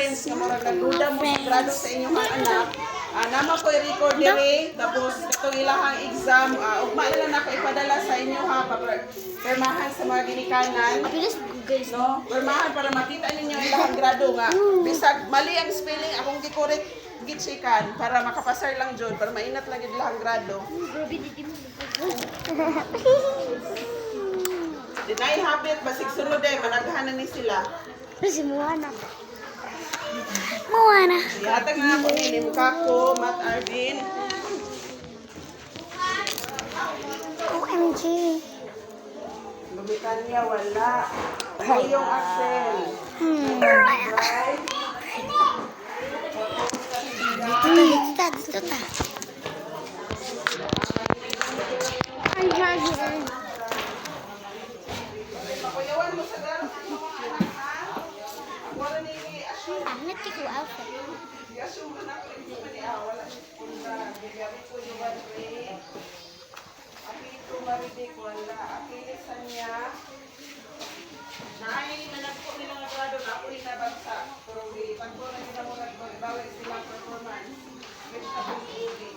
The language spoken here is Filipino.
parents nga murag nagduda mo sa grado sa inyong mga anak, nama ko i-record dire, tapos itong ilahang exam, ugma na lang ako ipadala sa inyo ha, permahan sa mga ginikanan. No? Permahan para makita ninyo ilahang grado nga. Bisag mali ang spelling, akong gikorek gitsikan para makapasar lang jud, para mainat lang yung ilahang grado. Deny habit, basig sunod eh, managhanan ni sila. Kasi Moana. Moana. Yata nga ako nilim kako, Matt Arvin. OMG. Lumitan niya, wala. Ano yung Axel? Right? Dito ta. Ang charger. Pakuyawan mo sa garo sa inyong mga anak, ha? Wala ni i-assume. Pangit ko outfit. I-assume ko na ko rin yung mali. Wala siya punta. Bigyan ko yung one-way. Akito maridik, wala. Akilisan niya. Naay, nanagpo nila nga grado na ako inabagsa. Pero pagko na nila mo nagbawin silang performance. Vegetable food.